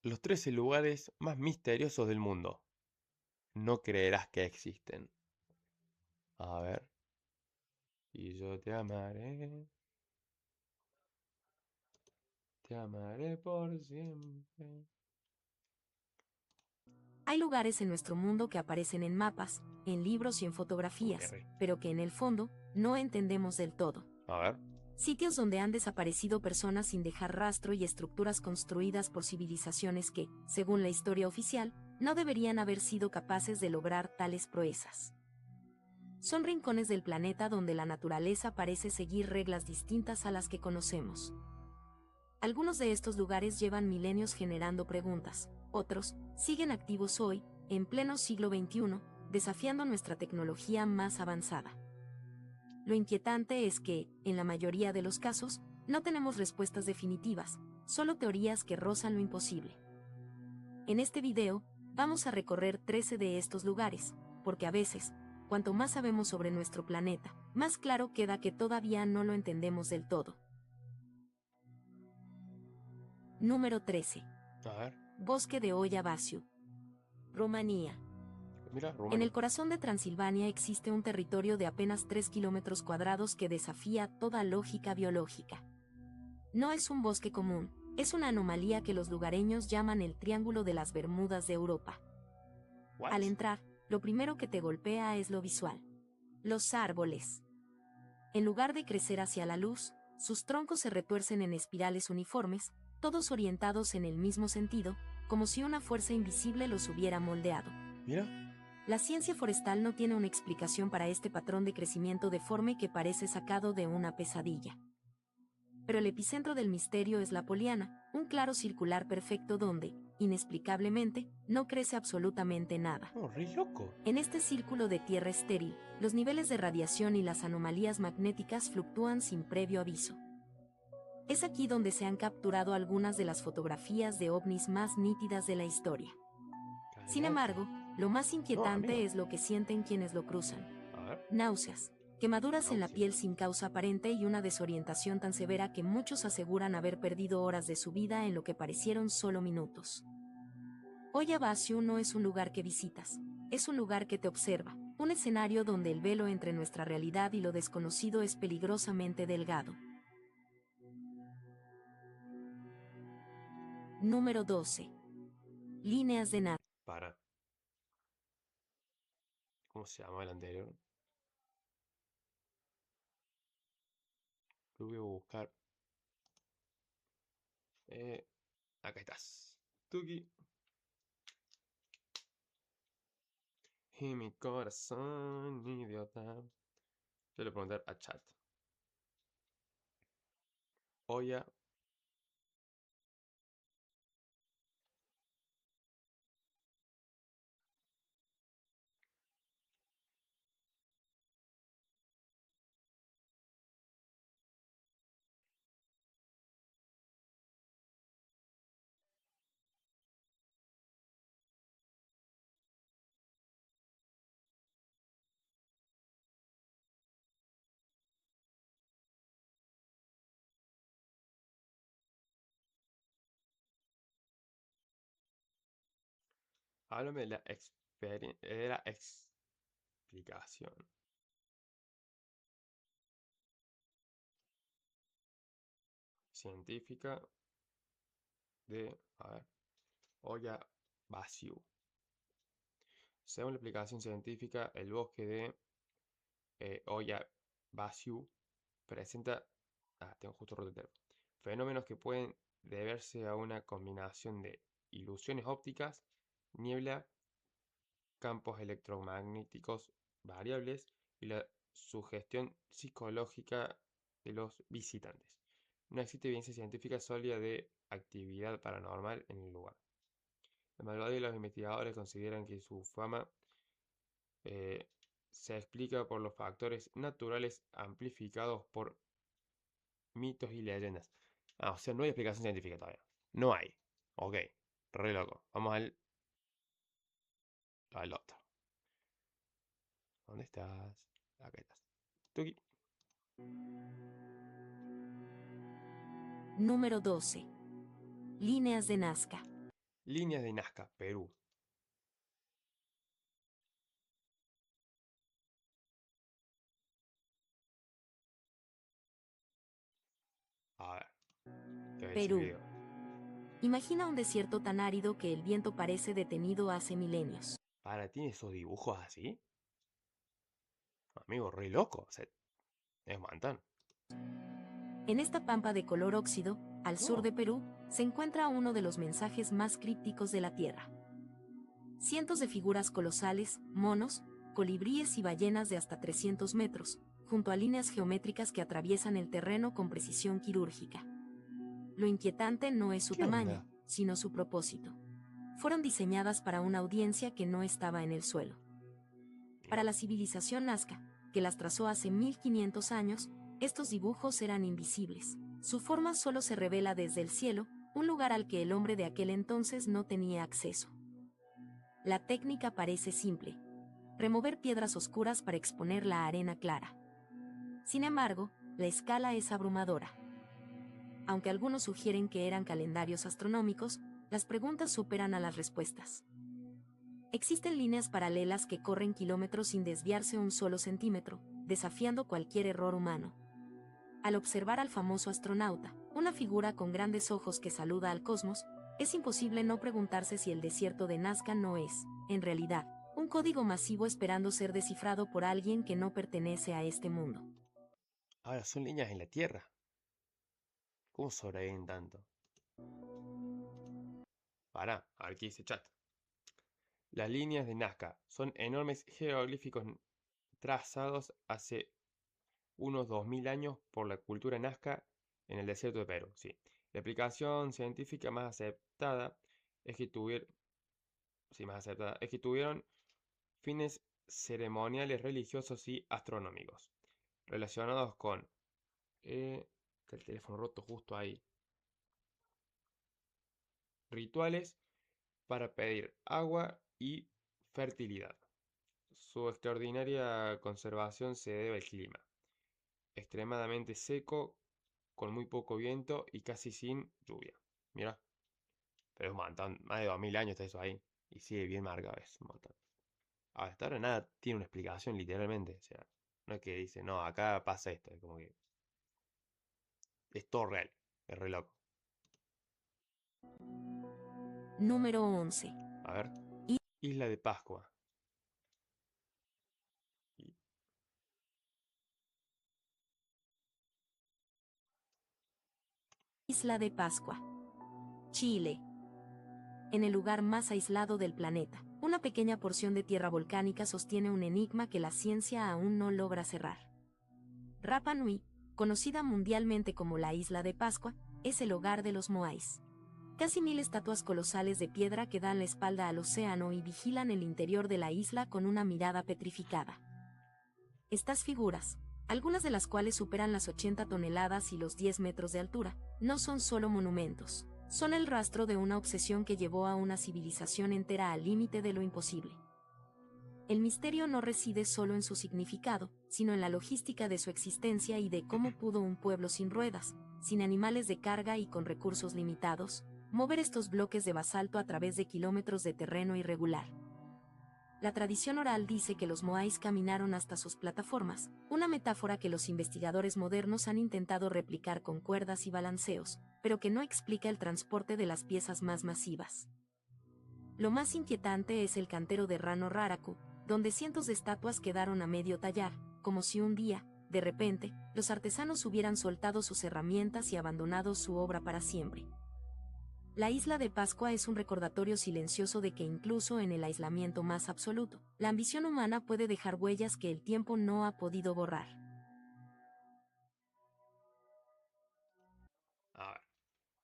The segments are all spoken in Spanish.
los 13 lugares más misteriosos del mundo. No creerás que existen. A ver. Y yo te amaré por siempre. Hay lugares en nuestro mundo que aparecen en mapas, en libros y en Qué fotografías, rico. pero que en el fondo no entendemos del todo. A ver. Sitios donde han desaparecido personas sin dejar rastro y estructuras construidas por civilizaciones que, según la historia oficial, no deberían haber sido capaces de lograr tales proezas. Son rincones del planeta donde la naturaleza parece seguir reglas distintas a las que conocemos. Algunos de estos lugares llevan milenios generando preguntas, otros siguen activos hoy, en pleno siglo XXI, desafiando nuestra tecnología más avanzada. Lo inquietante es que, en la mayoría de los casos, no tenemos respuestas definitivas, solo teorías que rozan lo imposible. En este video, vamos a recorrer 13 de estos lugares, porque a veces, cuanto más sabemos sobre nuestro planeta, más claro queda que todavía no lo entendemos del todo. Número 13. A ver. Bosque de Oya Basiu, Rumanía. Mira, En el Rumania. corazón de Transilvania existe un territorio de apenas 3 kilómetros cuadrados que desafía toda lógica biológica. No es un bosque común, es una anomalía que los lugareños llaman el Triángulo de las Bermudas de Europa. Al What? entrar, lo primero que te golpea es lo visual. Los árboles. En lugar de crecer hacia la luz, sus troncos se retuercen en espirales uniformes, todos orientados en el mismo sentido, como si una fuerza invisible los hubiera moldeado. Mira. La ciencia forestal no tiene una explicación para este patrón de crecimiento deforme que parece sacado de una pesadilla. Pero el epicentro del misterio es la Poliana, un claro circular perfecto donde, inexplicablemente, no crece absolutamente nada. No, re loco. En este círculo de tierra estéril, los niveles de radiación y las anomalías magnéticas fluctúan sin previo aviso. Es aquí donde se han capturado algunas de las fotografías de ovnis más nítidas de la historia. Sin Cállate. embargo, lo más No, amigo. inquietante es lo que sienten quienes lo cruzan. A ver. Náuseas, quemaduras en la Náuseas. piel sin causa aparente y una desorientación tan severa que muchos aseguran haber perdido horas de su vida en lo que parecieron solo minutos. Oya Basiu no es un lugar que visitas, es un lugar que te observa, un escenario donde el velo entre nuestra realidad y lo desconocido es peligrosamente delgado. Número 12. Líneas de nada. Para. ¿Cómo se llama el anterior? Lo voy a buscar. Eh, acá estás. Tuki. Y mi corazón, idiota. Yo le voy a preguntar a chat. Oya. Háblame de la explicación científica de, a ver, Oya Basiu. Según la explicación científica, el bosque de Oya Basiu presenta, tengo justo roto el teléfono, fenómenos que pueden deberse a una combinación de ilusiones ópticas, niebla, campos electromagnéticos variables y la sugestión psicológica de los visitantes. No existe evidencia científica sólida de actividad paranormal en el lugar. La mayoría de los investigadores consideran que su fama eh, se explica por los factores naturales amplificados por mitos y leyendas. O sea, no hay explicación científica todavía. No hay. Ok, re loco. Vamos al otro. ¿Dónde estás? Acá estás. Tuki. Número 12. Líneas de Nazca. Líneas de Nazca, Perú. A ver, ¿qué ve ese Perú. video? Imagina un desierto tan árido que el viento parece detenido hace milenios. Para, ¿tiene esos dibujos así? Amigo, re loco. O sea, es un montón. En esta pampa de color óxido, al sur No. de Perú, se encuentra uno de los mensajes más crípticos de la Tierra. Cientos de figuras colosales, monos, colibríes y ballenas de hasta 300 metros, junto a líneas geométricas que atraviesan el terreno con precisión quirúrgica. Lo inquietante no es su ¿Qué tamaño, onda? sino su propósito. Fueron diseñadas para una audiencia que no estaba en el suelo. Para No. la civilización nazca, que las trazó hace 1500 años, estos dibujos eran invisibles. Su forma solo se revela desde el cielo, un lugar al que el hombre de aquel entonces no tenía acceso. La técnica parece simple: remover piedras oscuras para exponer la arena clara. Sin embargo, la escala es abrumadora. Aunque algunos sugieren que eran calendarios astronómicos, las preguntas superan a las respuestas. Existen líneas paralelas que corren kilómetros sin desviarse un solo centímetro, desafiando cualquier error humano. Al observar al famoso astronauta, una figura con grandes ojos que saluda al cosmos, es imposible no preguntarse si el desierto de Nazca no es, en realidad, un código masivo esperando ser descifrado por alguien que no pertenece a este mundo. Ahora, son líneas en la Tierra. ¿Cómo sobreviven tanto? Pará, a ver qué dice chat. Las líneas de Nazca son enormes jeroglíficos trazados hace unos 2000 años por la cultura nazca en el desierto de Perú. Sí. La explicación científica más aceptada es que tuvieron fines ceremoniales, religiosos y astronómicos, relacionados con está el teléfono roto justo ahí. Rituales para pedir agua y fertilidad. Su extraordinaria conservación se debe al clima, extremadamente seco, con muy poco viento y casi sin lluvia. Mira, pero es un montón, más de 2000 años está eso ahí. Y sigue bien marcado, es un montón. Hasta ahora nada tiene una explicación literalmente. O sea, no es que dice, no, acá pasa esto. Es como que es todo real. Es re loco. Número 11. A ver. Isla de Pascua. I- Isla de Pascua. Chile. En el lugar más aislado del planeta, una pequeña porción de tierra volcánica sostiene un enigma que la ciencia aún no logra cerrar. Rapa Nui, conocida mundialmente como la Isla de Pascua, es el hogar de los moais. Casi 1000 estatuas colosales de piedra que dan la espalda al océano y vigilan el interior de la isla con una mirada petrificada. Estas figuras, algunas de las cuales superan las 80 toneladas y los 10 metros de altura, no son solo monumentos, son el rastro de una obsesión que llevó a una civilización entera al límite de lo imposible. El misterio no reside solo en su significado, sino en la logística de su existencia y de cómo pudo un pueblo sin ruedas, sin animales de carga y con recursos limitados, mover estos bloques de basalto a través de kilómetros de terreno irregular. La tradición oral dice que los moais caminaron hasta sus plataformas, una metáfora que los investigadores modernos han intentado replicar con cuerdas y balanceos, pero que no explica el transporte de las piezas más masivas. Lo más inquietante es el cantero de Rano Raraku, donde cientos de estatuas quedaron a medio tallar, como si un día, de repente, los artesanos hubieran soltado sus herramientas y abandonado su obra para siempre. La isla de Pascua es un recordatorio silencioso de que incluso en el aislamiento más absoluto, la ambición humana puede dejar huellas que el tiempo no ha podido borrar. A ver,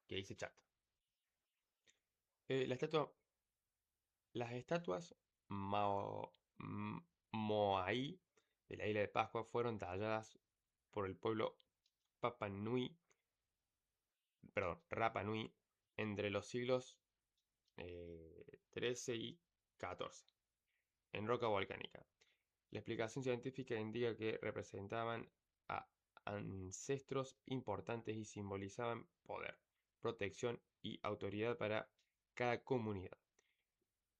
¿qué dice chat? La estatua, las estatuas Moai de la isla de Pascua fueron talladas por el pueblo Papa Nui, perdón, Rapa Nui, entre los siglos 13 y 14, en roca volcánica. La explicación científica indica que representaban a ancestros importantes y simbolizaban poder, protección y autoridad para cada comunidad.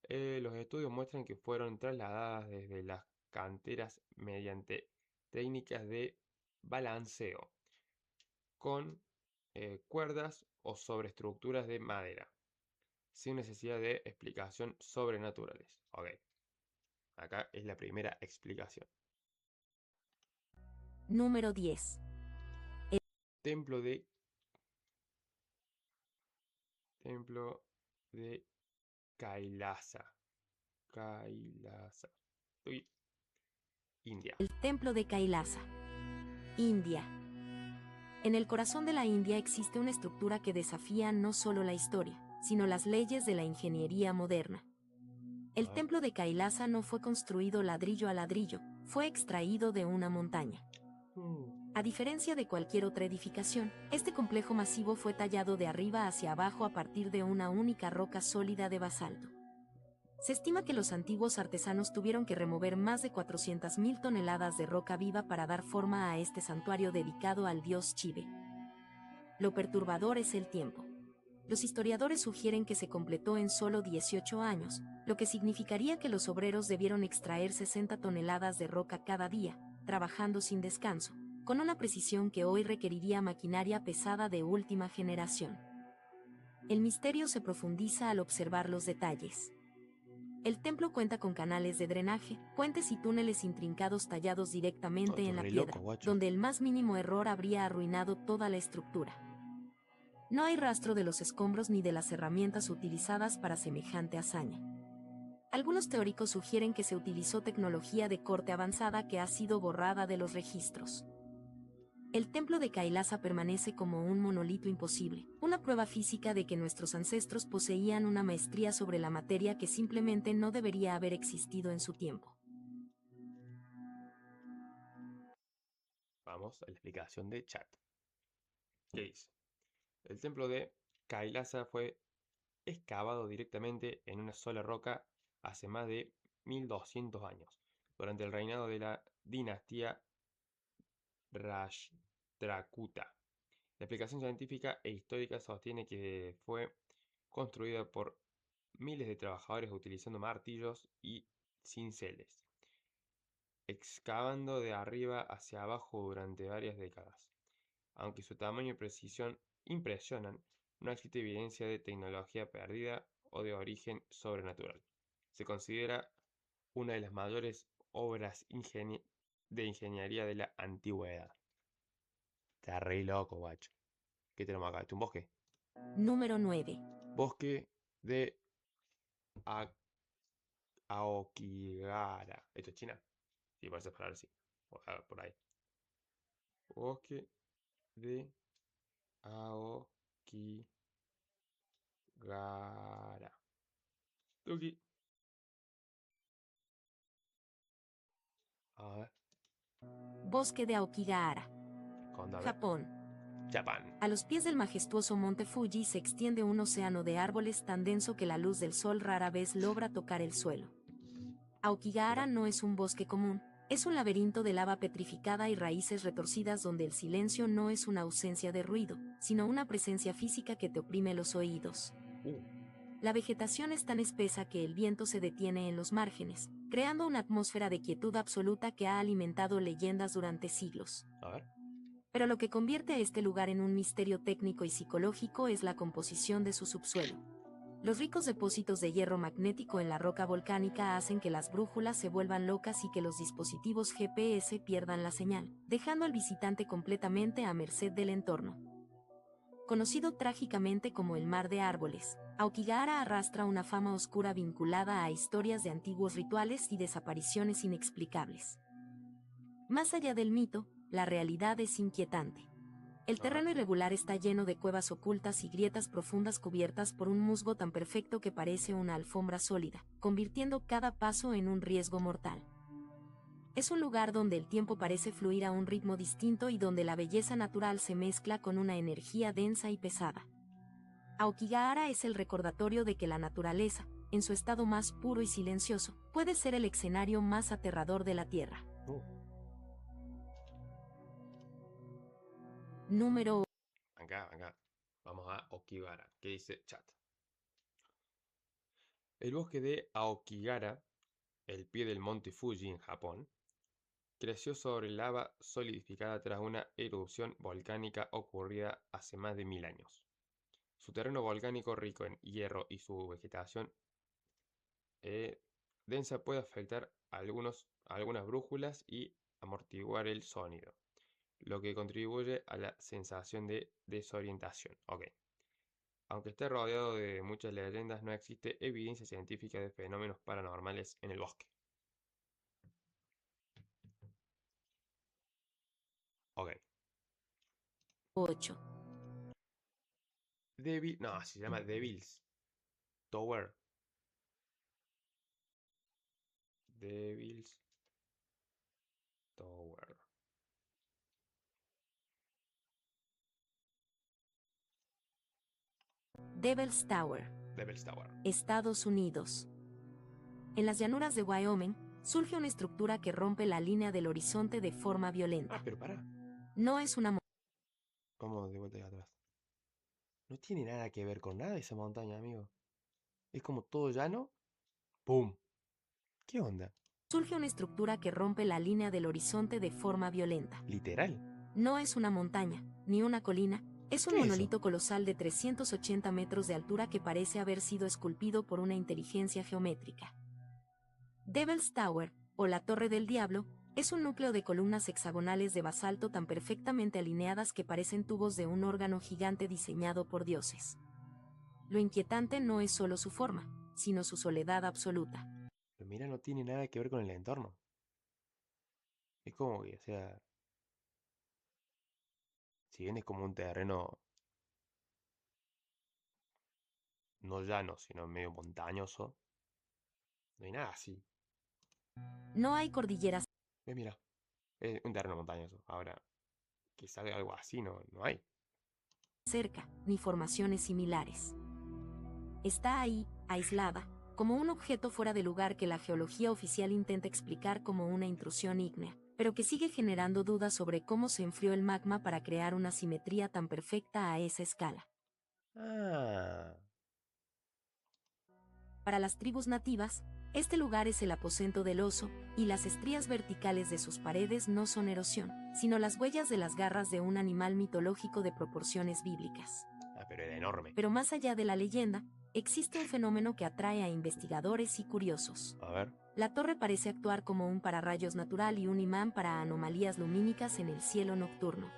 Los estudios muestran que fueron trasladadas desde las canteras mediante técnicas de balanceo con cuerdas o sobre estructuras de madera, sin necesidad de explicación sobrenaturales. Ok, acá es la primera explicación. Número 10. Templo de Templo de Kailasa. Kailasa. Uy, India. El Templo de Kailasa, India. En el corazón de la India existe una estructura que desafía no solo la historia, sino las leyes de la ingeniería moderna. A El ver. templo de Kailasa no fue construido ladrillo a ladrillo, fue extraído de una montaña. A diferencia de cualquier otra edificación, este complejo masivo fue tallado de arriba hacia abajo a partir de una única roca sólida de basalto. Se estima que los antiguos artesanos tuvieron que remover más de 400.000 toneladas de roca viva para dar forma a este santuario dedicado al dios Shiva. Lo perturbador es el tiempo. Los historiadores sugieren que se completó en solo 18 años, lo que significaría que los obreros debieron extraer 60 toneladas de roca cada día, trabajando sin descanso, con una precisión que hoy requeriría maquinaria pesada de última generación. El misterio se profundiza al observar los detalles. El templo cuenta con canales de drenaje, puentes y túneles intrincados tallados No, directamente esto en es la re piedra, loco, guacho. donde el más mínimo error habría arruinado toda la estructura. No hay rastro de los escombros ni de las herramientas utilizadas para semejante hazaña. Algunos teóricos sugieren que se utilizó tecnología de corte avanzada que ha sido borrada de los registros. El templo de Kailasa permanece como un monolito imposible, una prueba física de que nuestros ancestros poseían una maestría sobre la materia que simplemente no debería haber existido en su tiempo. Vamos a la explicación de chat. ¿Qué dice? El templo de Kailasa fue excavado directamente en una sola roca hace más de 1200 años, durante el reinado de la dinastía Rashtrakuta. La explicación científica e histórica sostiene que fue construida por miles de trabajadores utilizando martillos y cinceles, excavando de arriba hacia abajo durante varias décadas. Aunque su tamaño y precisión impresionan, no existe evidencia de tecnología perdida o de origen sobrenatural. Se considera una de las mayores obras de ingeniería de la antigüedad. Está re loco, guacho. ¿Qué tenemos acá? ¿Es un bosque? Número 9. Bosque de Aokigahara. ¿Esto es China? Sí, por esas palabras sí. Por ahí. Bosque de Aokigahara. Tuki. A ver. Bosque de Aokigahara, Contame. Japón. Japón. A los pies del majestuoso monte Fuji se extiende un océano de árboles tan denso que la luz del sol rara vez logra tocar el suelo. Aokigahara Mira. no es un bosque común, es un laberinto de lava petrificada y raíces retorcidas donde el silencio no es una ausencia de ruido, sino una presencia física que te oprime los oídos. La vegetación es tan espesa que el viento se detiene en los márgenes, creando una atmósfera de quietud absoluta que ha alimentado leyendas durante siglos. A ver. Pero lo que convierte a este lugar en un misterio técnico y psicológico es la composición de su subsuelo. Los ricos depósitos de hierro magnético en la roca volcánica hacen que las brújulas se vuelvan locas y que los dispositivos GPS pierdan la señal, dejando al visitante completamente a merced del entorno. Conocido trágicamente como el Mar de Árboles, Aokigahara arrastra una fama oscura vinculada a historias de antiguos rituales y desapariciones inexplicables. Más allá del mito, la realidad es inquietante. El A ver. terreno irregular está lleno de cuevas ocultas y grietas profundas cubiertas por un musgo tan perfecto que parece una alfombra sólida, convirtiendo cada paso en un riesgo mortal. Es un lugar donde el tiempo parece fluir a un ritmo distinto y donde la belleza natural se mezcla con una energía densa y pesada. Aokigahara es el recordatorio de que la naturaleza, en su estado más puro y silencioso, puede ser el escenario más aterrador de la Tierra. Número Acá. Vamos a Okigahara. ¿Qué dice chat? El bosque de Aokigara, el pie del monte Fuji en Japón, creció sobre lava solidificada tras una erupción volcánica ocurrida hace más de 1000 años. Su terreno volcánico rico en hierro y su vegetación densa puede afectar algunas brújulas y amortiguar el sonido, lo que contribuye a la sensación de desorientación. Ok. Aunque esté rodeado de muchas leyendas, no existe evidencia científica de fenómenos paranormales en el bosque. Ok. 8. No, se llama Devil's Tower. Devil's Tower. Devil's Tower, Devil's Tower. Estados Unidos. En las llanuras de Wyoming, surge una estructura que rompe la línea del horizonte de forma Ah, violenta. pero pará. No es una Vamos de vuelta atrás. No tiene nada que ver con nada esa montaña, amigo. Es como todo llano. ¡Pum! ¿Qué onda? Surge una estructura que rompe la línea del horizonte de forma violenta. Literal. No es una montaña, ni una colina, es un ¿Qué es eso? monolito colosal de 380 metros de altura que parece haber sido esculpido por una inteligencia geométrica. Devil's Tower, o la Torre del Diablo, es un núcleo de columnas hexagonales de basalto tan perfectamente alineadas que parecen tubos de un órgano gigante diseñado por dioses. Lo inquietante no es solo su forma, sino su soledad absoluta. Pero mira, no tiene nada que ver con el entorno. Es como que, o sea, si bien es como un terreno no llano, sino medio montañoso, no hay nada así. No hay cordilleras Mira, es un terreno montañoso. Ahora, que salga algo así, no hay. cerca, ni formaciones similares. Está ahí, aislada, como un objeto fuera de lugar que la geología oficial intenta explicar como una intrusión ígnea, pero que sigue generando dudas sobre cómo se enfrió el magma para crear una simetría tan perfecta a esa escala. Ah, Para las tribus nativas, este lugar es el aposento del oso, y las estrías verticales de sus paredes no son erosión, sino las huellas de las garras de un animal mitológico de proporciones bíblicas. pero era enorme. Pero más allá de la leyenda, existe un fenómeno que atrae a investigadores y curiosos. A ver. La torre parece actuar como un pararrayos natural y un imán para anomalías lumínicas en el cielo nocturno.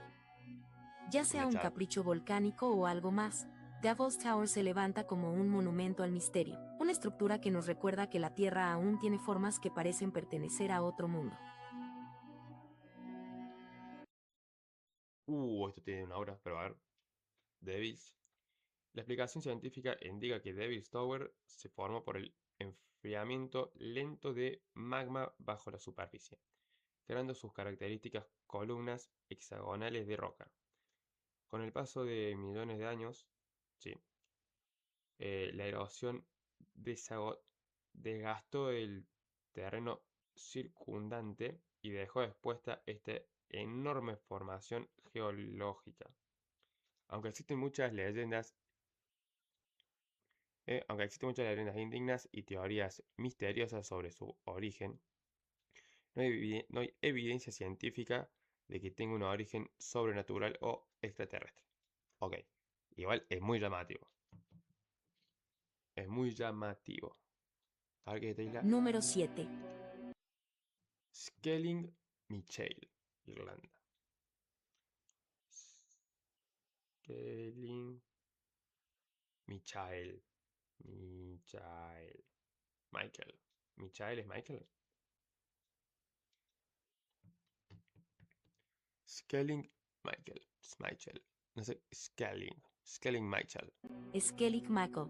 Ya sea Una un charla. capricho volcánico o algo más, Devil's Tower se levanta como un monumento al misterio, una estructura que nos recuerda que la Tierra aún tiene formas que parecen pertenecer a otro mundo. Esto tiene una hora, pero a ver. Devil's. La explicación científica indica que Devil's Tower se formó por el enfriamiento lento de magma bajo la superficie, creando sus características columnas hexagonales de roca. Con el paso de millones de años, sí, la erosión desgastó el terreno circundante y dejó expuesta esta enorme formación geológica. Aunque existen muchas leyendas, indignas y teorías misteriosas sobre su origen, no hay evidencia científica de que tenga un origen sobrenatural o extraterrestre. Ok, igual es muy llamativo. Es muy llamativo. A ver qué tela. Número 7. Skelling Michel, Irlanda. Skelling Michael. Michael. Michael. Michael es Michael. Skelling Michael. Michael. No sé. Skelling. Skelling Michael. Skellig Michael,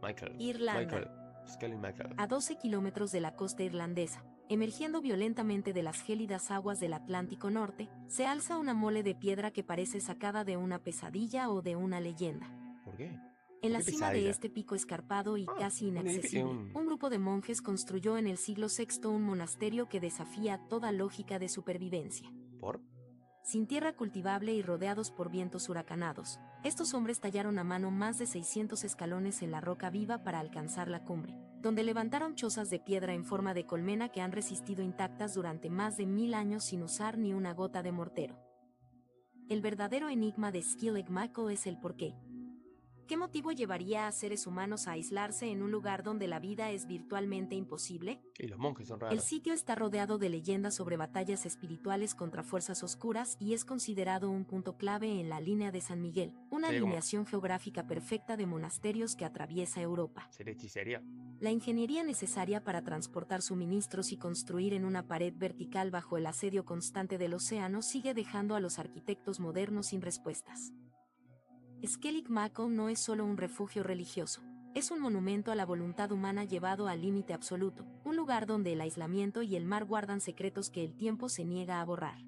Michael. Irlanda. Michael. Skelling Michael. A 12 kilómetros de la costa irlandesa, emergiendo violentamente de las gélidas aguas del Atlántico Norte, se alza una mole de piedra que parece sacada de una pesadilla o de una leyenda. ¿Por qué? En ¿Por la qué cima de pesadilla? este pico escarpado y casi Un edificio. inaccesible, un grupo de monjes construyó en el siglo VI un monasterio que desafía toda lógica de supervivencia. ¿Por? Sin tierra cultivable y rodeados por vientos huracanados, estos hombres tallaron a mano más de 600 escalones en la roca viva para alcanzar la cumbre. donde levantaron chozas de piedra en forma de colmena que han resistido intactas durante más de 1000 años sin usar ni una gota de mortero. El verdadero enigma de Skellig Michael es el porqué. ¿Qué motivo llevaría a seres humanos a aislarse en un lugar donde la vida es virtualmente imposible? Y los monjes son El raros. sitio está rodeado de leyendas sobre batallas espirituales contra fuerzas oscuras y es considerado un punto clave en la línea de San Miguel, una Sería como... alineación geográfica perfecta de monasterios que atraviesa Europa. Sería hechicería. La ingeniería necesaria para transportar suministros y construir en una pared vertical bajo el asedio constante del océano sigue dejando a los arquitectos modernos sin respuestas. Skellig Michael no es solo un refugio religioso, es un monumento a la voluntad humana llevado al límite absoluto, un lugar donde el aislamiento y el mar guardan secretos que el tiempo se niega a borrar.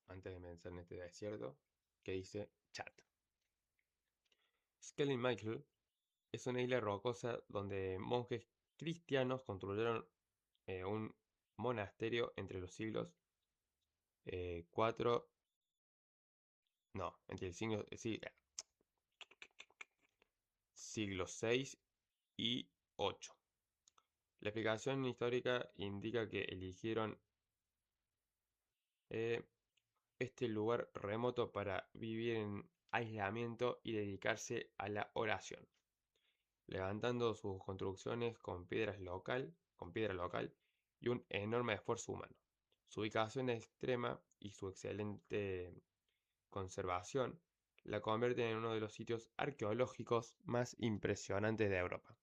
Antes de pensar en este desierto, que dice chat. Skellig Michael es una isla rocosa donde monjes cristianos construyeron un monasterio entre los siglos 4, no, entre el siglo, sí, siglos 6 y 8. La explicación histórica indica que eligieron eh, este lugar remoto para vivir en aislamiento y dedicarse a la oración, levantando sus construcciones con piedra local y un enorme esfuerzo humano. Su ubicación extrema y su excelente conservación la convierten en uno de los sitios arqueológicos más impresionantes de Europa,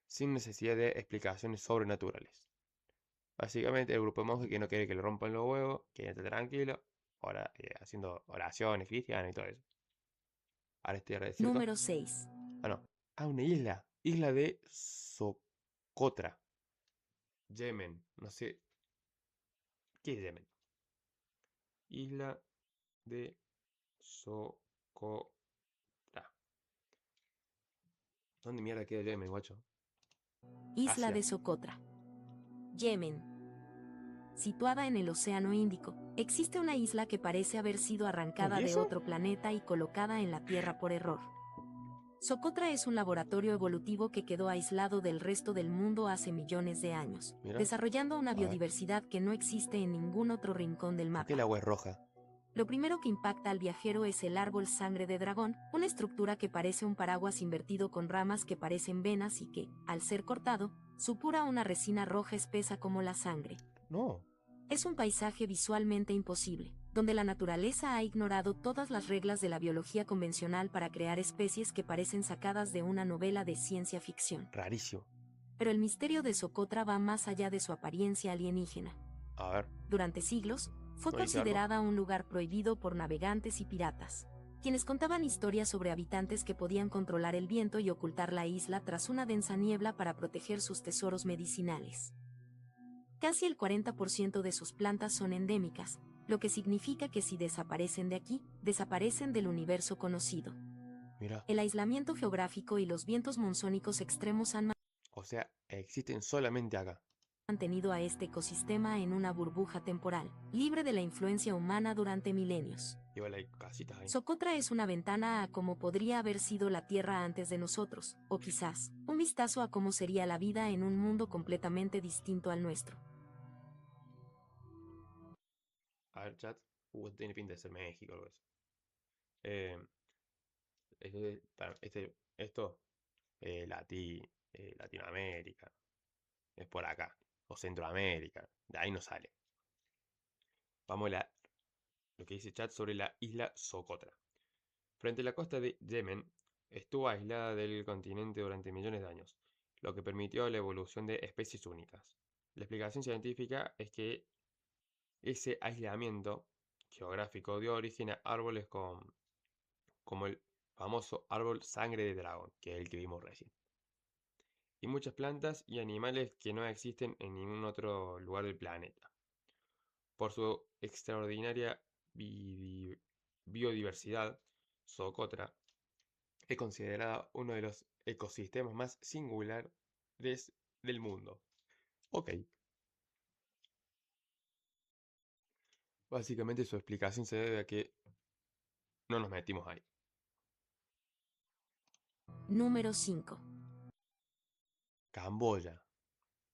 sin necesidad de explicaciones sobrenaturales. Básicamente el grupo de monjes que no quiere que le rompan los huevos, que esté tranquilo, ahora haciendo oraciones cristianas y todo eso. Ahora este desierto. Número 6. Ah, no. Ah, una isla. Isla de Socotra. Yemen. No sé. ¿Qué es Yemen? Isla de Socotra. ¿Dónde mierda queda Yemen, guacho? Isla Asia. de Socotra, Yemen. Situada en el Océano Índico, existe una isla que parece haber sido ¿Un arrancada de queso? otro planeta y colocada en la Tierra por error. Socotra es un laboratorio evolutivo que quedó aislado del resto del mundo hace millones de años, Mira. desarrollando una A ver. biodiversidad que no existe en ningún otro rincón del ¿Por qué el mapa. agua es roja? Lo primero que impacta al viajero es el árbol sangre de dragón, una estructura que parece un paraguas invertido con ramas que parecen venas y que, al ser cortado, supura una resina roja espesa como la sangre. No. Es un paisaje visualmente imposible, donde la naturaleza ha ignorado todas las reglas de la biología convencional para crear especies que parecen sacadas de una novela de ciencia ficción. Rarísimo. Pero el misterio de Socotra va más allá de su apariencia alienígena. A ver. Durante siglos, fue ¿No dice algo? considerada un lugar prohibido por navegantes y piratas, quienes contaban historias sobre habitantes que podían controlar el viento y ocultar la isla tras una densa niebla para proteger sus tesoros medicinales. Casi el 40% de sus plantas son endémicas, lo que significa que si desaparecen de aquí, desaparecen del universo conocido. Mira. El aislamiento geográfico y los vientos monzónicos extremos han O sea, existen solamente acá. mantenido a este ecosistema en una burbuja temporal, libre de la influencia humana durante milenios. Igual hay casitas ahí. Socotra es una ventana a cómo podría haber sido la Tierra antes de nosotros, o quizás, un vistazo a cómo sería la vida en un mundo completamente distinto al nuestro. A ver, chat. Tiene pinta de ser México o algo así. Eh, esto, Latinoamérica. Es por acá. O Centroamérica. De ahí no sale. Vamos a lo que dice chat sobre la isla Socotra. Frente a la costa de Yemen, estuvo aislada del continente durante millones de años, lo que permitió la evolución de especies únicas. La explicación científica es que ese aislamiento geográfico dio origen a árboles como el famoso árbol sangre de dragón, que es el que vimos recién, y muchas plantas y animales que no existen en ningún otro lugar del planeta. Por su extraordinaria biodiversidad, Socotra es considerada uno de los ecosistemas más singulares del mundo. Ok, básicamente su explicación se debe a que no nos metimos ahí. Número 5. Camboya.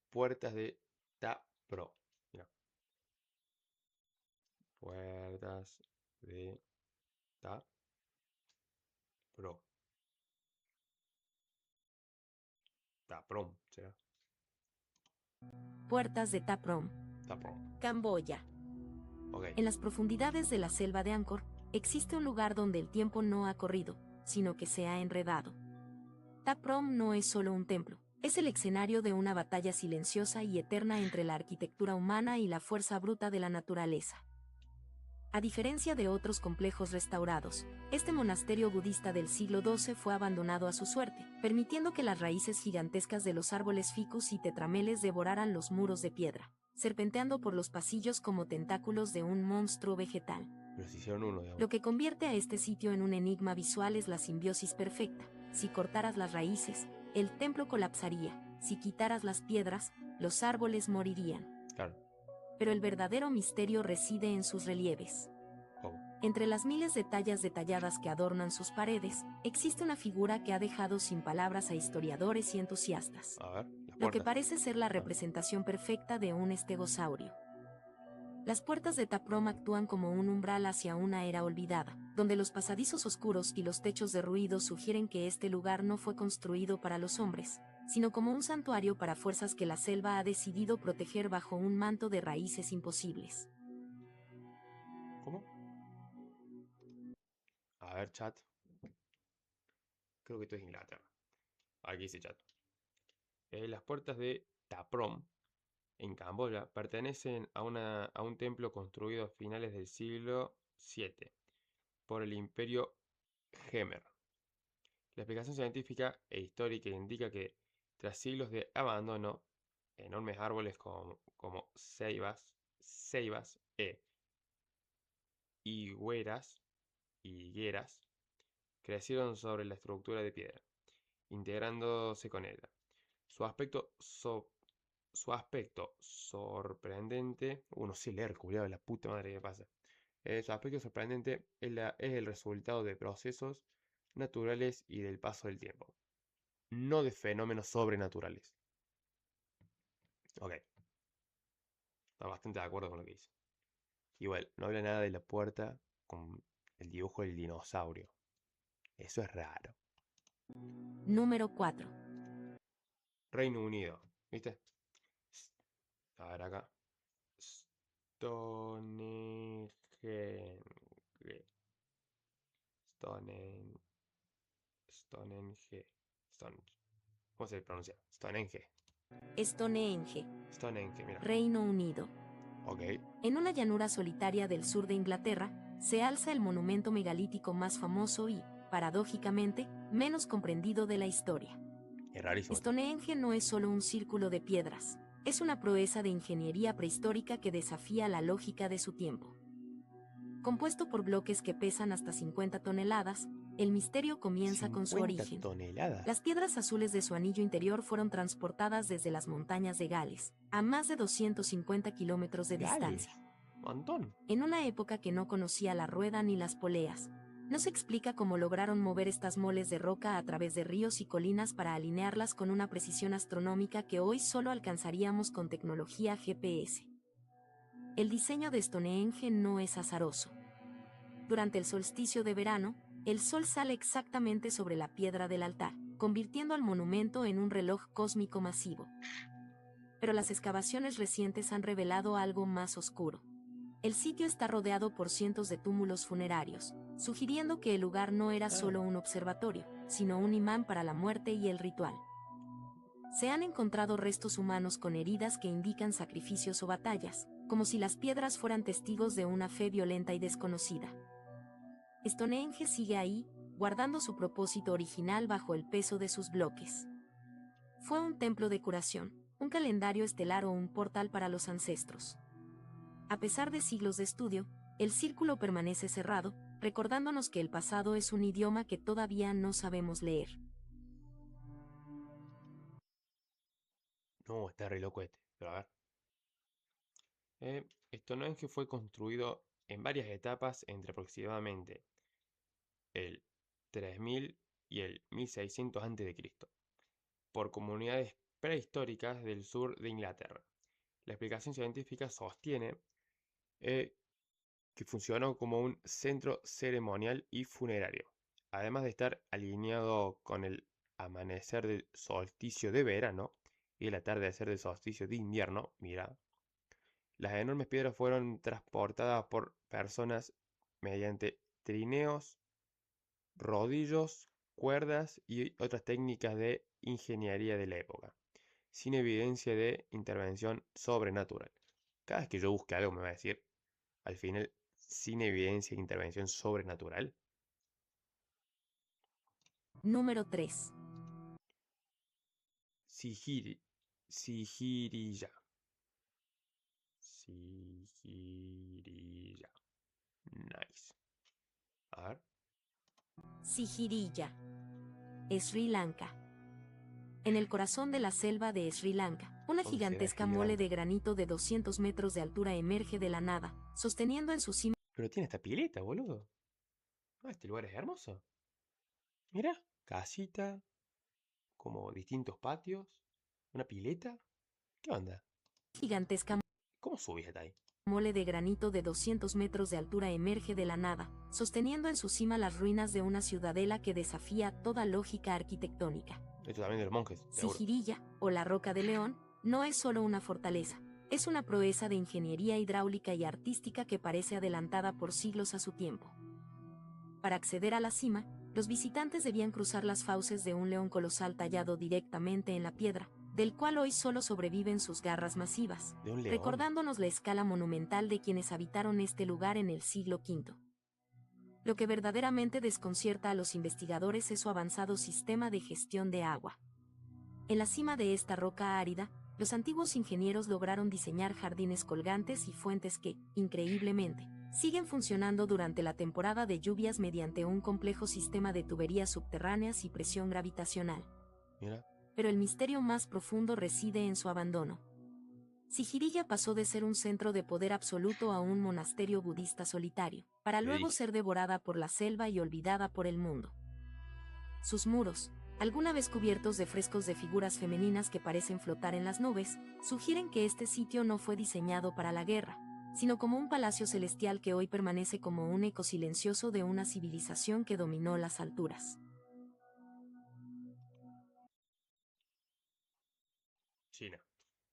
Puertas de Ta Pro. Mira. Puertas de Ta Pro. Ta Prom, ¿será? Puertas de Ta Prohm, Ta Prom. Camboya. Ok. En las profundidades de la selva de Angkor, existe un lugar donde el tiempo no ha corrido, sino que se ha enredado. Ta Prohm no es solo un templo, es el escenario de una batalla silenciosa y eterna entre la arquitectura humana y la fuerza bruta de la naturaleza. A diferencia de otros complejos restaurados, este monasterio budista del siglo XII fue abandonado a su suerte, permitiendo que las raíces gigantescas de los árboles ficus y tetrameles devoraran los muros de piedra, serpenteando por los pasillos como tentáculos de un monstruo vegetal. Pero se hicieron uno, digamos. Lo que convierte a este sitio en un enigma visual es la simbiosis perfecta. Si cortaras las raíces, el templo colapsaría. Si quitaras las piedras, los árboles morirían. Claro. Pero el verdadero misterio reside en sus relieves. ¿Cómo? Entre las miles de tallas detalladas que adornan sus paredes, existe una figura que ha dejado sin palabras a historiadores y entusiastas. A ver, las Lo que puertas. parece ser la representación perfecta de un estegosaurio. Las puertas de Ta Prohm actúan como un umbral hacia una era olvidada, donde los pasadizos oscuros y los techos derruidos sugieren que este lugar no fue construido para los hombres, sino como un santuario para fuerzas que la selva ha decidido proteger bajo un manto de raíces imposibles. ¿Cómo? A ver, chat. Creo que esto es Inglaterra. Aquí dice chat. Las puertas de Ta Prohm en Camboya pertenecen a un templo construido a finales del siglo VII por el Imperio Khmer. La explicación científica e histórica indica que, tras siglos de abandono, enormes árboles como ceibas higueras, crecieron sobre la estructura de piedra, integrándose con ella. Su aspecto, su aspecto sorprendente. No sé leer, culiao, la puta madre que me pasa. Su aspecto sorprendente es el resultado de procesos naturales y del paso del tiempo, no de fenómenos sobrenaturales. Ok, está bastante de acuerdo con lo que dice. Igual, no habla nada de la puerta con el dibujo del dinosaurio. Eso es raro. Número 4. Reino Unido, ¿viste? A ver acá. Stonehenge. Stonen, Stonehenge. ¿Cómo se pronuncia? Stonehenge. Stonehenge, Stonehenge, mira. Reino Unido. Ok. En una llanura solitaria del sur de Inglaterra, se alza el monumento megalítico más famoso y, paradójicamente, menos comprendido de la historia. Es rarísimo esto. Stonehenge no es solo un círculo de piedras, es una proeza de ingeniería prehistórica que desafía la lógica de su tiempo. Compuesto por bloques que pesan hasta 50 toneladas, el misterio comienza con su 50 origen. toneladas. Las piedras azules de su anillo interior fueron transportadas desde las montañas de Gales, a más de 250 kilómetros de Gales. distancia. Montón. En una época que no conocía la rueda ni las poleas, no se explica cómo lograron mover estas moles de roca a través de ríos y colinas para alinearlas con una precisión astronómica que hoy solo alcanzaríamos con tecnología GPS. El diseño de Stonehenge no es azaroso. Durante el solsticio de verano, el sol sale exactamente sobre la piedra del altar, convirtiendo al monumento en un reloj cósmico masivo. Pero las excavaciones recientes han revelado algo más oscuro. El sitio está rodeado por cientos de túmulos funerarios, sugiriendo que el lugar no era solo un observatorio, sino un imán para la muerte y el ritual. Se han encontrado restos humanos con heridas que indican sacrificios o batallas, como si las piedras fueran testigos de una fe violenta y desconocida. Stonehenge sigue ahí, guardando su propósito original bajo el peso de sus bloques. Fue un templo de curación, un calendario estelar o un portal para los ancestros. A pesar de siglos de estudio, el círculo permanece cerrado, recordándonos que el pasado es un idioma que todavía no sabemos leer. No, está re loco este. Pero a ver. Stonehenge fue construido en varias etapas entre aproximadamente el 3000 y el 1600 a.C., por comunidades prehistóricas del sur de Inglaterra. La explicación científica sostiene que funcionó como un centro ceremonial y funerario, además de estar alineado con el amanecer del solsticio de verano y el atardecer del solsticio de invierno. Mira, las enormes piedras fueron transportadas por personas mediante trineos, rodillos, cuerdas y otras técnicas de ingeniería de la época, sin evidencia de intervención sobrenatural. Cada vez que yo busque algo me va a decir, al final, sin evidencia de intervención sobrenatural. Número 3. Sigiri, Sigirilla. Sigirilla. Nice. A ver. Sigiriya, Sri Lanka. En el corazón de la selva de Sri Lanka, una ¿Dónde será gigantesca Sri mole de Lanka? granito de 200 metros de altura emerge de la nada, sosteniendo en su cima Pero tiene esta pileta, boludo. Ah, este lugar es hermoso. Mira, casita, como distintos patios, una pileta. ¿Qué onda? gigantesca ¿Cómo subís hasta ahí? mole de granito de 200 metros de altura emerge de la nada, sosteniendo en su cima las ruinas de una ciudadela que desafía toda lógica arquitectónica. Esto también de los monjes, seguro. Sigirilla, o la Roca de León, no es solo una fortaleza, es una proeza de ingeniería hidráulica y artística que parece adelantada por siglos a su tiempo. Para acceder a la cima, los visitantes debían cruzar las fauces de un león colosal tallado directamente en la piedra, del cual hoy solo sobreviven sus garras masivas, De un león. recordándonos la escala monumental de quienes habitaron este lugar en el siglo V. Lo que verdaderamente desconcierta a los investigadores es su avanzado sistema de gestión de agua. En la cima de esta roca árida, los antiguos ingenieros lograron diseñar jardines colgantes y fuentes que, increíblemente, siguen funcionando durante la temporada de lluvias mediante un complejo sistema de tuberías subterráneas y presión gravitacional. Mira. Pero el misterio más profundo reside en su abandono. Sigirilla pasó de ser un centro de poder absoluto a un monasterio budista solitario, para Te luego dije. ser devorada por la selva y olvidada por el mundo. Sus muros, alguna vez cubiertos de frescos de figuras femeninas que parecen flotar en las nubes, sugieren que este sitio no fue diseñado para la guerra, sino como un palacio celestial que hoy permanece como un eco silencioso de una civilización que dominó las alturas. China.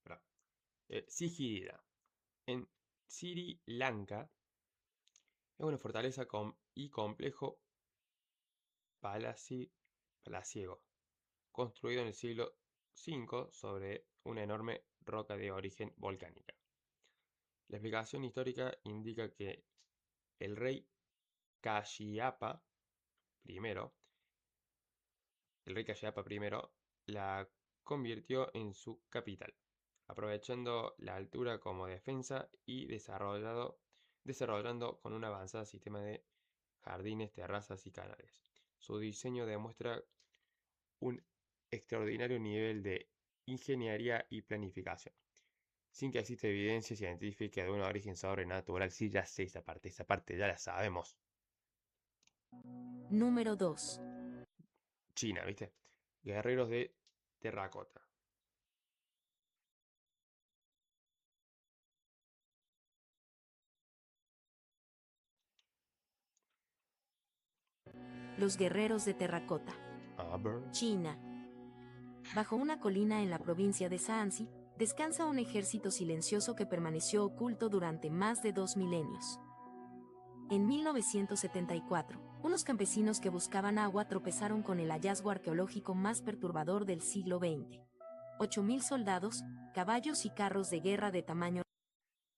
Pará. Sigirira. En Sri Lanka es una fortaleza y complejo palaciego, construido en el siglo V sobre una enorme roca de origen volcánica. La explicación histórica indica que el rey Kashyapa I, el rey Kashyapa I, la convirtió en su capital, aprovechando la altura como defensa y desarrollando con un avanzado sistema de jardines, terrazas y canales. Su diseño demuestra un extraordinario nivel de ingeniería y planificación, sin que exista evidencia científica de un origen sobrenatural. Sí, ya sé esa parte ya la sabemos. Número 2. China, ¿viste? Guerreros de terracota. Los guerreros de terracota. A ver. China. Bajo una colina en la provincia de Shaanxi, descansa un ejército silencioso que permaneció oculto durante más de 2 milenios. En 1974, unos campesinos que buscaban agua tropezaron con el hallazgo arqueológico más perturbador del siglo XX. 8.000 soldados, caballos y carros de guerra de tamaño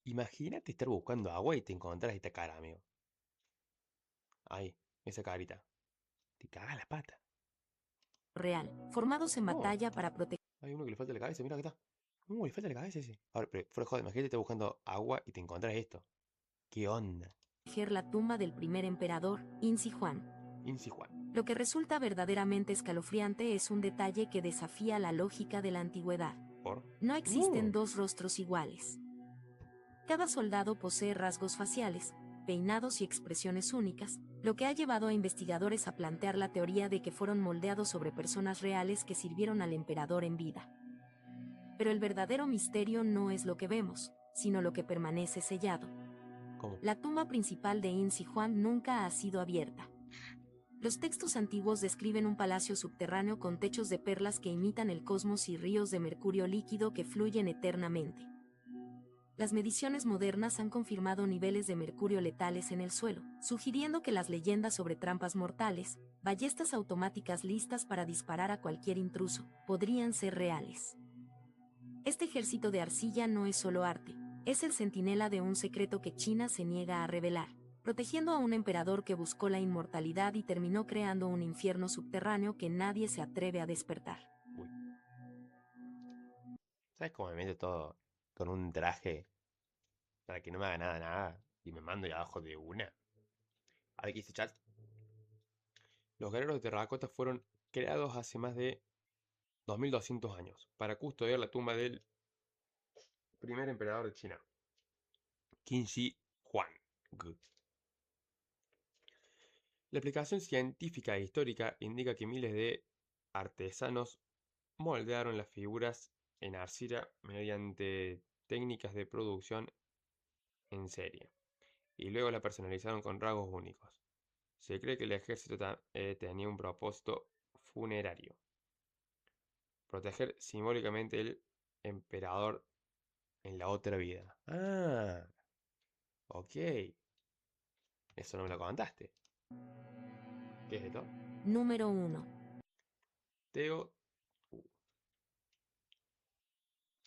Imagínate estar buscando agua y te encontrás esta cara, amigo. Ahí, esa carita. Te cagas la pata. real, formados en Oh, batalla para proteger hay uno que le falta la cabeza, mira que está. Le falta la cabeza ese. Ahora, pero fuera de joder, imagínate estar buscando agua y te encontrás esto. ¿Qué onda? la tumba del primer emperador, Insi Juan. Insi Juan. Lo que resulta verdaderamente escalofriante es un detalle que desafía la lógica de la antigüedad. ¿Por? No existen dos rostros iguales. Cada soldado posee rasgos faciales, peinados y expresiones únicas, lo que ha llevado a investigadores a plantear la teoría de que fueron moldeados sobre personas reales que sirvieron al emperador en vida. Pero el verdadero misterio no es lo que vemos, sino lo que permanece sellado. ¿Cómo? La tumba principal de Insi Huang nunca ha sido abierta. Los textos antiguos describen un palacio subterráneo con techos de perlas que imitan el cosmos y ríos de mercurio líquido que fluyen eternamente. Las mediciones modernas han confirmado niveles de mercurio letales en el suelo, sugiriendo que las leyendas sobre trampas mortales, ballestas automáticas listas para disparar a cualquier intruso, podrían ser reales. Este ejército de arcilla no es solo arte, es el centinela de un secreto que China se niega a revelar, protegiendo a un emperador que buscó la inmortalidad y terminó creando un infierno subterráneo que nadie se atreve a despertar. Uy. ¿Sabes cómo me meto todo con un traje para que no me haga nada y me mando ahí abajo de una? A ver qué dice chat. Los guerreros de terracota fueron creados hace más de 2200 años para custodiar la tumba del primer emperador de China, Qin Shi Huang. La explicación científica e histórica indica que miles de artesanos moldearon las figuras en arcilla mediante técnicas de producción en serie, y luego la personalizaron con rasgos únicos. Se cree que el ejército tenía un propósito funerario: proteger simbólicamente el emperador en la otra vida. Ah, ok. Eso no me lo contaste. ¿Qué es esto? Número 1. Teo,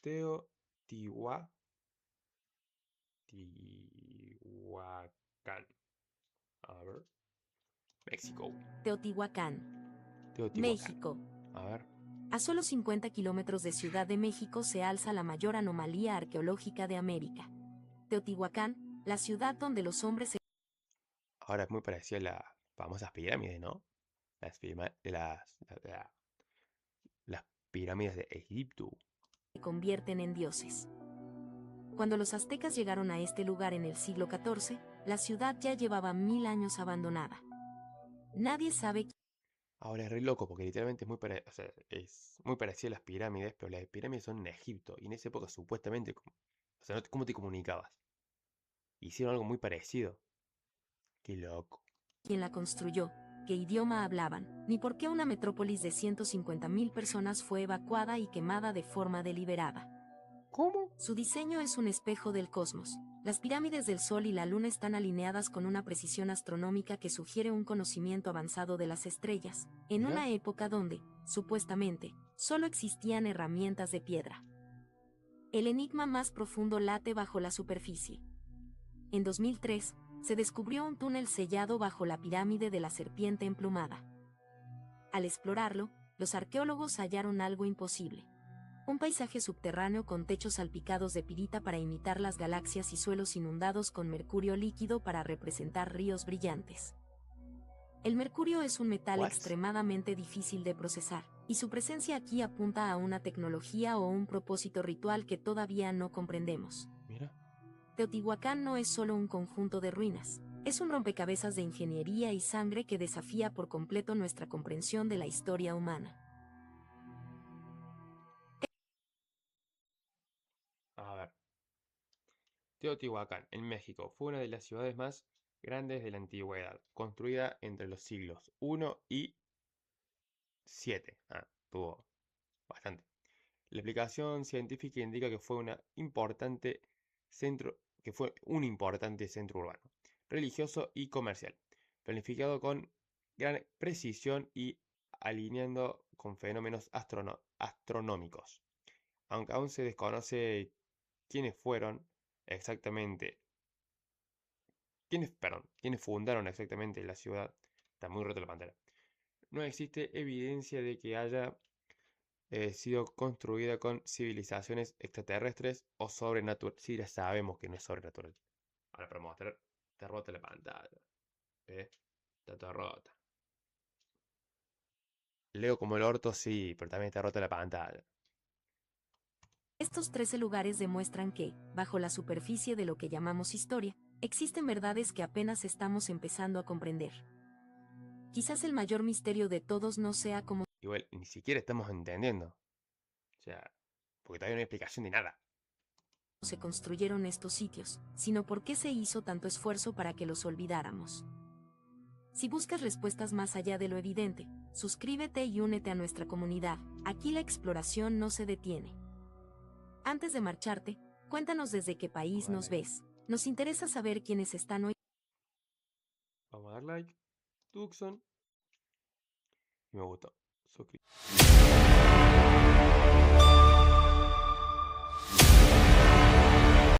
Teotihuacán. A ver. México. Teotihuacán, Teotihuacán. México. A ver. A solo 50 kilómetros de Ciudad de México se alza la mayor anomalía arqueológica de América. Teotihuacán, la ciudad donde los hombres se Ahora es muy parecido a las famosas pirámides, ¿no? Las pirámides de Egipto. convierten en dioses. Cuando los aztecas llegaron a este lugar en el siglo XIV, la ciudad ya llevaba 1000 años abandonada. Nadie sabe Ahora es re loco porque literalmente o sea, es muy parecido a las pirámides, pero las pirámides son en Egipto. Y en esa época supuestamente, o sea, ¿cómo te comunicabas? Hicieron algo muy parecido. Qué loco. quién la construyó, qué idioma hablaban, ni por qué una metrópolis de 150.000 personas fue evacuada y quemada de forma deliberada. ¿Cómo? Su diseño es un espejo del cosmos. Las pirámides del Sol y la Luna están alineadas con una precisión astronómica que sugiere un conocimiento avanzado de las estrellas, en Mira. una época donde, supuestamente, solo existían herramientas de piedra. El enigma más profundo late bajo la superficie. En 2003, se descubrió un túnel sellado bajo la pirámide de la serpiente emplumada. Al explorarlo, los arqueólogos hallaron algo imposible. Un paisaje subterráneo con techos salpicados de pirita para imitar las galaxias y suelos inundados con mercurio líquido para representar ríos brillantes. El mercurio es un metal ¿What? extremadamente difícil de procesar, y su presencia aquí apunta a una tecnología o un propósito ritual que todavía no comprendemos. Mira. Teotihuacán no es solo un conjunto de ruinas, es un rompecabezas de ingeniería y sangre que desafía por completo nuestra comprensión de la historia humana. A ver. Teotihuacán, en México, fue una de las ciudades más grandes de la antigüedad, construida entre los siglos I y VII. Ah, tuvo bastante. La explicación científica indica que fue un importante centro urbano, religioso y comercial, planificado con gran precisión y alineando con fenómenos astronómicos. Aunque aún se desconoce quiénes fueron exactamente, quiénes fundaron exactamente la ciudad. Está muy rota la pantalla. No existe evidencia de que haya sido construida con civilizaciones extraterrestres o sobrenaturales. Sí, ya sabemos que no es sobrenatural. Ahora, para mostrar, está rota la pantalla. ¿Eh? Está toda rota. Leo como el orto, sí, pero también está rota la pantalla. Estos 13 lugares demuestran que, bajo la superficie de lo que llamamos historia, existen verdades que apenas estamos empezando a comprender. Quizás el mayor misterio de todos no sea cómo Igual, ni siquiera estamos entendiendo. O sea, porque todavía no hay explicación de nada. se construyeron estos sitios, sino por qué se hizo tanto esfuerzo para que los olvidáramos. Si buscas respuestas más allá de lo evidente, suscríbete y únete a nuestra comunidad. Aquí la exploración no se detiene. Antes de marcharte, cuéntanos desde qué país nos Vale. ves. Nos interesa saber quiénes están hoy. Vamos a dar like. Tucson. Y me gustó. Suscríbete.